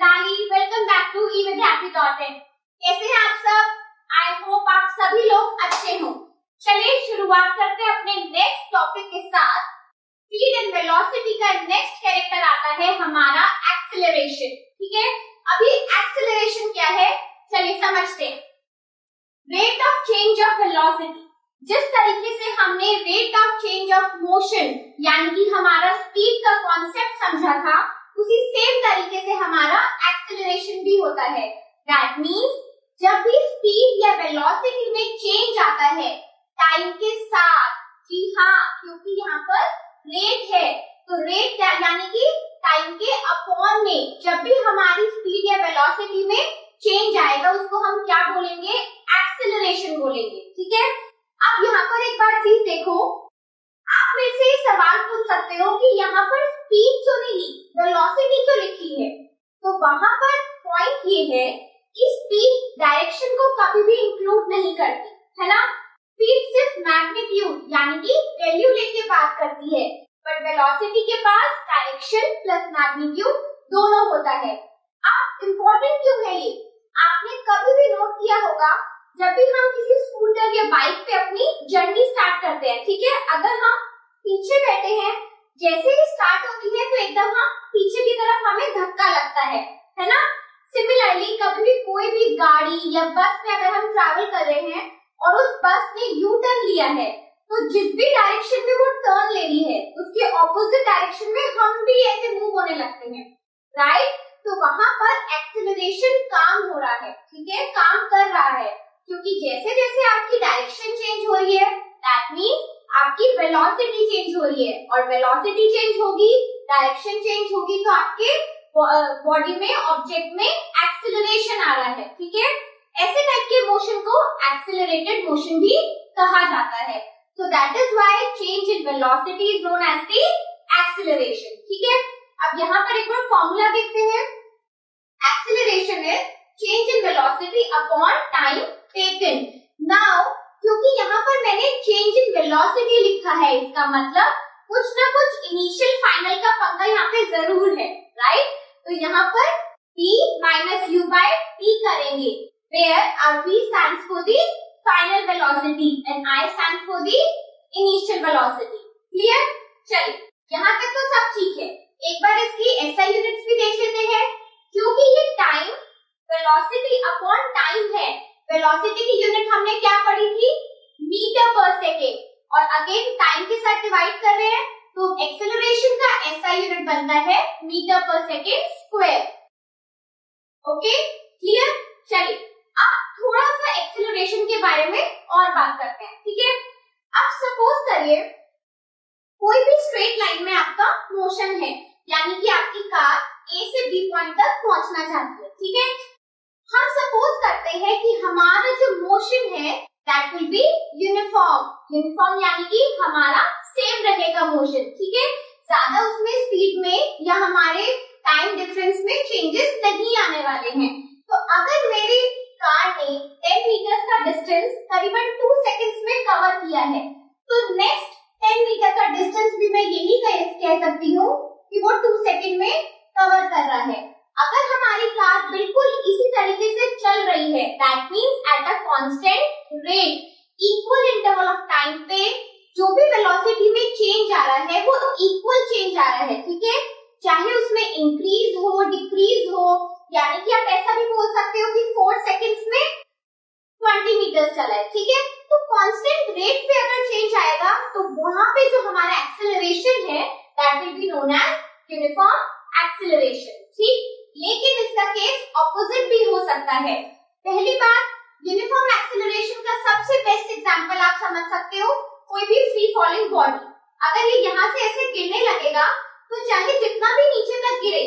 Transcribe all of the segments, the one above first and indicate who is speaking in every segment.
Speaker 1: Mitali. Welcome back to evidyarthi.in। कैसे हैं आप सब? आई होप आप सभी लोग अच्छे हो। चलिए शुरुआत करते हैं अपने नेक्स्ट टॉपिक के साथ। स्पीड एंड वेलोसिटी का नेक्स्ट कैरेक्टर आता है हमारा एक्सेलरेशन। ठीक है, अभी एक्सेलरेशन क्या है चलिए समझते हैं। Rate of change of velocity, जिस तरीके से हमने rate of change of motion यानी कि हमारा स्पीड का कॉन्सेप्ट समझा था, उसी सेम तरीके से हमारा एक्सेलरेशन भी होता है। दैट मीन्स जब भी स्पीड या वेलोसिटी में चेंज आता है टाइम के साथ, जी हाँ, क्योंकि यहाँ पर रेट है तो रेट यानी कि टाइम के अपॉन में जब भी हमारी स्पीड या वेलोसिटी में चेंज आएगा उसको हम क्या बोलेंगे? एक्सेलरेशन बोलेंगे। ठीक है, अब यहाँ पर एक बार चीज देखो, आप मेरे से सवाल पूछ सकते हो कि यहाँ पर स्पीड क्यों नहीं ली, वेलोसिटी क्यों लिखी है? तो वहां पर पॉइंट ये है कि स्पीड डायरेक्शन को कभी भी इंक्लूड नहीं करती, है ना। स्पीड सिर्फ मैग्नीट्यूड यानी कि वैल्यू लेके बात करती है, बट वेलोसिटी के पास डायरेक्शन प्लस मैग्नीट्यूड दोनों होता है। अब इम्पोर्टेंट क्यों है ये? आपने कभी भी नोट किया होगा जब भी हम किसी स्कूटर या बाइक पे अपनी जर्नी स्टार्ट करते हैं, ठीक है, अगर हम पीछे बैठे हैं, जैसे ही स्टार्ट होती है तो एकदम हम पीछे की तरफ हमें धक्का लगता है ना। सिमिलरली कभी भी कोई भी गाड़ी या बस में अगर हम ट्रैवल कर रहे हैं और उस बस ने यू टर्न लिया है तो जिस भी डायरेक्शन में वो टर्न ले रही है उसके ऑपोजिट डायरेक्शन में हम भी ऐसे मूव होने लगते हैं, राइट। तो वहां पर एक्सेलरेशन काम हो रहा है, ठीक है, काम कर रहा है, क्योंकि जैसे जैसे आपकी डायरेक्शन चेंज हो रही है दैट मीन्स आपकी वेलोसिटी चेंज हो रही है, और वेलोसिटी चेंज होगी, डायरेक्शन चेंज होगी तो आपके बॉडी में, ऑब्जेक्ट में एक्सेलरेशन आ रहा है। ठीक है, ऐसे टाइप के मोशन को एक्सेलरेटेड मोशन भी कहा जाता है। So that is why change in velocity is known as the acceleration. ठीक है, अब यहाँ पर एक बार फॉर्मूला देखते हैं। Acceleration is change in velocity upon time taken. Now क्योंकि यहाँ पर मैंने चेंज इन वेलोसिटी लिखा है, इसका मतलब कुछ ना कुछ इनिशियल फाइनल का पंगा यहाँ पे जरूर है, राइट। तो यहाँ पर t minus u by t करेंगे, where our v stands for the final velocity and I stands for the initial velocity। Clear? चलिए यहाँ तक तो सब ठीक है। एक बार इसकी SI यूनिट्स भी देख लेते हैं, क्योंकि ये टाइम वेलोसिटी अपॉन टाइम है। वेलोसिटी की यूनिट हमने क्या पढ़ी थी? मीटर पर सेकेंड, और अगेन टाइम के साथ डिवाइड कर रहे हैं तो एक्सेलरेशन का SI यूनिट बनता है मीटर पर सेकेंड स्क्वायर। Okay, clear? चलिए अब थोड़ा सा एक्सेलरेशन के बारे में और बात करते हैं। ठीक है, अब सपोज करिए कोई भी स्ट्रेट लाइन में आपका मोशन है, यानी कि आपकी कार A से B पॉइंट तक पहुंचना चाहती है। ठीक है, हम सपोज करते हैं कि हमारा जो मोशन है that will be uniform. Uniform यानी कि हमारा सेम रहेगा मोशन, ठीक है, ज्यादा उसमें स्पीड में या हमारे टाइम डिफरेंस में चेंजेस नहीं आने वाले हैं। तो अगर मेरी कार ने 10 मीटर का डिस्टेंस करीबन 2 सेकंड्स में कवर किया है, तो नेक्स्ट 10 मीटर का डिस्टेंस भी मैं यही कह सकती हूँ कि वो 2 सेकंड में कवर कर रहा है। अगर हमारी कार बिल्कुल इसी तरीके से चल रही है that means at a constant rate, equal interval of time पे जो भी वेलोसिटी में चेंज आ रहा है वो इक्वल चेंज आ रहा है, ठीक है, चाहे उसमें इंक्रीज हो डिक्रीज हो, यानी कि आप ऐसा भी बोल सकते हो कि 4 सेकंड्स में 20 मीटर चला है। ठीक है, तो कांस्टेंट रेट पे अगर चेंज आएगा तो वहां पे जो हमारा एक्सेलरेशन है that will be known as uniform acceleration. ठीक, लेकिन इसका केस ऑपोजिट भी हो सकता है। पहली बात, यूनिफॉर्म एक्सेलरेशन का सबसे बेस्ट एग्जांपल आप समझ सकते हो, कोई भी फ्री फॉलिंग बॉडी, अगर ये यहाँ से ऐसे गिरने लगेगा तो चाहे जितना भी नीचे तक गिरे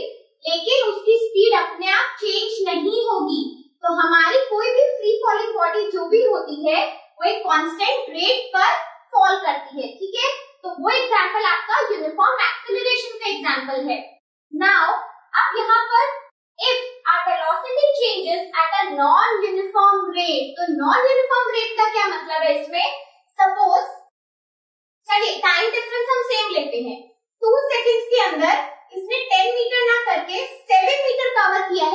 Speaker 1: लेकिन उसकी स्पीड अपने आप चेंज नहीं होगी। तो हमारी कोई भी फ्री फॉलिंग बॉडी जो भी होती है वो एक कांस्टेंट रेट पर फॉल करती है। ठीक है, तो वो एग्जांपल आपका यूनिफॉर्म एक्सेलरेशन का एग्जांपल है। नाउ अब यहाँ पर if our velocity changes at a non uniform rate, तो नॉन यूनिफॉर्म रेट का क्या मतलब है इसमें? सपोज चलिए टाइम डिफरेंस हम सेम लेते हैं, 2 सेकंड्स के अंदर इसने 10 मीटर ना करके 7 मीटर कवर किया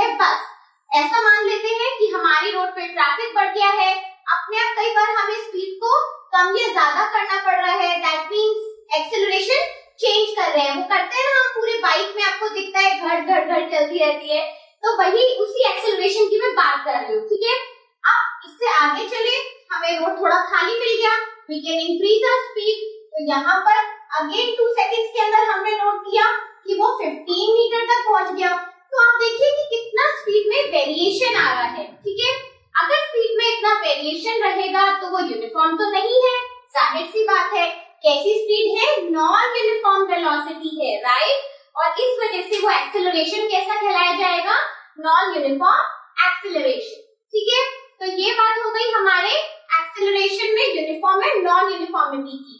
Speaker 1: ऐसा मान लेते हैं कि हमारी रोड पे ट्रैफिक बढ़ गया है, अपने आप कई बार हमें स्पीड को कम या ज्यादा करना पड़ रहा है, दैट मीन्स एक्सेलरेशन चेंज कर रहे हैं। वो करते हैं ना हम पूरे बाइक में, आपको दिखता है घर घर घर चलती रहती है, तो वही उसी एक्सेलरेशन की मैं बात कर रही हूँ, ठीक है। अब इससे आगे चले, हमें रोड थोड़ा खाली मिल गया, we can increase our speed. तो यहाँ पर अगेन 2 सेकंड्स के अंदर हमने नोट किया कि वो 15 मीटर तक पहुंच गया। तो आप देखिए कि कितना स्पीड में वेरिएशन आ रहा है, ठीक है। अगर स्पीड में इतना वेरिएशन रहेगा तो वो यूनिफॉर्म तो नहीं है, जाहिर सी बात है। कैसी स्पीड है? नॉन यूनिफॉर्म वेलोसिटी है, राइट। और इस वजह से वो एक्सेलरेशन कैसा कहलाया जाएगा? नॉन यूनिफॉर्म एक्सेलरेशन, ठीक है। तो ये बात हो गई हमारे एक्सेलरेशन में यूनिफॉर्म एंड नॉन यूनिफॉर्मिटी की।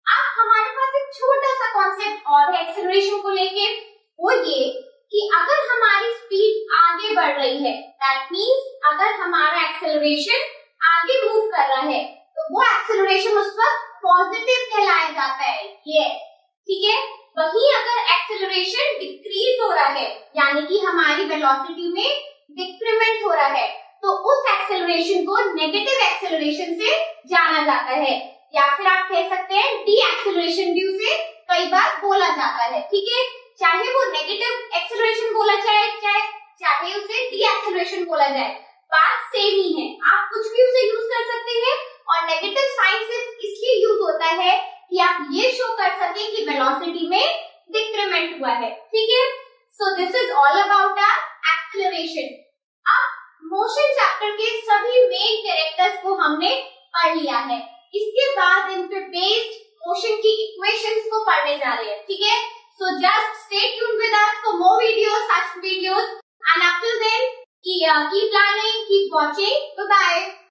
Speaker 1: अब हमारे पास एक छोटा सा कॉन्सेप्ट और है एक्सेलरेशन को लेके, वो ये कि अगर हमारी स्पीड आगे बढ़ रही है, दैट मींस अगर हमारा एक्सेलरेशन आगे मूव कर रहा है, तो वो एक्सेलरेशन उस वक्त पॉजिटिव कहलाया जाता है, यस, ठीक है। वहीं अगर एक्सेलरेशन डिक्रीज हो रहा है, यानी कि हमारी वेलोसिटी में डिक्रीमेंट हो रहा है, तो उस एक्सेलरेशन को नेगेटिव एक्सेलरेशन से जाना जाता है, या फिर आप कह सकते हैं डी एक्सेलरेशन भी उसे कई बार बोला जाता है, ठीक है। चाहे वो नेगेटिव एक्सेलरेशन बोला जाए, चाहे उसे डी एक्सेलरेशन बोला जाए, बात सेम ही है। आप कुछ भी उसे यूज कर सकते हैं, और नेगेटिव साइन सिर्फ इसलिए यूज होता है कि आप ये शो कर सके कि वेलोसिटी में डिक्रीमेंट हुआ है, ठीक है। So this is all about our acceleration. अब मोशन चैप्टर के सभी मेन कैरेक्टर्स को हमने पढ़ लिया है। इसके बाद इन पे बेस्ड मोशन की इक्वेशंस को पढ़ने जा रहे हैं, ठीक है। So just stay tuned with us for more videos, such videos, and up till then, keep learning, keep watching. Bye bye.